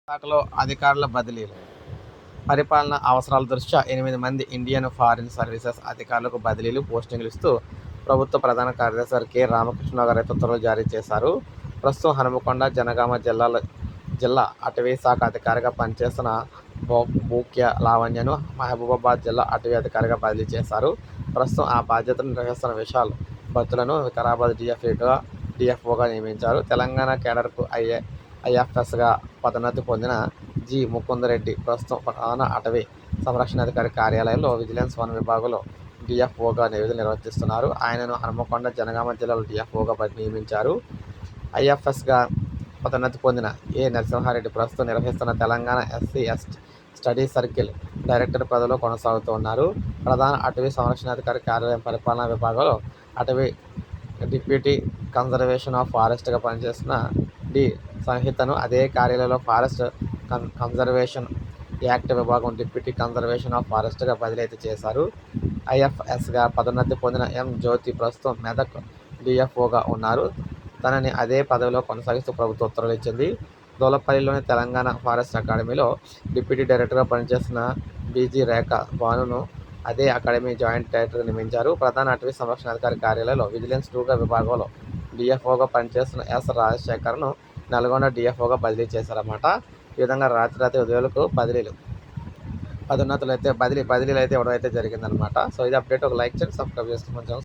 శాఖలో అధికారుల బదిలీలు. పరిపాలన అవసరాల దృష్ట్యా 8 మంది ఇండియన్ ఫారిన్ సర్వీసెస్ అధికారులకు బదిలీలు, పోస్టింగులు ఇస్తూ ప్రభుత్వ ప్రధాన కార్యదర్శి కె. రామకృష్ణరావు గారు ఉత్తర్వులు జారీ చేశారు. ప్రస్తుతం హనుమకొండ, జనగామ జిల్లా అటవీ శాఖ అధికారిగా పనిచేస్తున్న బూక్య లావణ్యను మహబూబాబాద్ జిల్లా అటవీ అధికారిగా బదిలీ చేశారు. ప్రస్తుతం ఆ బాధ్యతలు నిర్వహిస్తున్న విశాల్ బత్తులను వికారాబాద్ డిఎఫ్ఓగా నియమించారు. తెలంగాణ కేడర్కు ఐఎఫ్ఎస్గా పదోన్నతి పొందిన జి. ముకుందరెడ్డి ప్రస్తుతం ప్రధాన అటవీ సంరక్షణాధికారి కార్యాలయంలో విజిలెన్స్ వన విభాగంలో డిఎఫ్ఓగా విధులు నిర్వర్తిస్తున్నారు. ఆయనను హనుమకొండ, జనగామ జిల్లాలో డిఎఫ్ఓగా నియమించారు. ఐఎఫ్ఎస్గా పదోన్నతి పొందిన ఎ. నరసింహారెడ్డి ప్రస్తుతం నిర్వహిస్తున్న తెలంగాణ ఎస్సీ/ఎస్టీ స్టడీస్ సర్కిల్ డైరెక్టర్ పదవిలో కొనసాగుతున్నారు. ప్రధాన అటవీ సంరక్షణాధికారి కార్యాలయం పరిపాలనా విభాగంలో అటవీ డిప్యూటీ కన్జర్వేషన్ ఆఫ్ ఫారెస్ట్గా పనిచేస్తున్న డి. సంహితను అదే కార్యాలయంలో ఫారెస్ట్ కన్జర్వేషన్ యాక్ట్ విభాగం డిప్యూటీ కన్జర్వేషన్ ఆఫ్ ఫారెస్ట్గా బదిలీ చేశారు. ఐఎఫ్ఎస్గా పదోన్నతి పొందిన ఎం. జ్యోతి ప్రస్తుతం మెదక్ డిఎఫ్ఓగా ఉన్నారు. తనని అదే పదవిలో కొనసాగిస్తూ ప్రభుత్వం ఉత్తర్వులు ఇచ్చింది. దూలపల్లిలోని తెలంగాణ ఫారెస్ట్ అకాడమీలో డిప్యూటీ డైరెక్టర్గా పనిచేస్తున్న బి.జి. రేఖ భానును అదే అకాడమీ జాయింట్ డైరెక్టర్గా నియమించారు. ప్రధాన అటవీ సంరక్షణాధికారి కార్యాలయంలో విజిలెన్స్ 2 విభాగంలో డిఎఫ్ఓగా పనిచేస్తున్న ఎస్. రాజశేఖర్ను నల్గొండ డిఎఫ్ఓగా బదిలీ చేశారన్నమాట. ఈ విధంగా రాత్రి ఉదయాలకు బదిలీలు అయితే ఇవ్వడం అయితే జరిగిందనమాట. సో ఇది అప్డేట్. ఒక లైక్ చేయండి, సబ్స్క్రైబ్ చేసుకోమని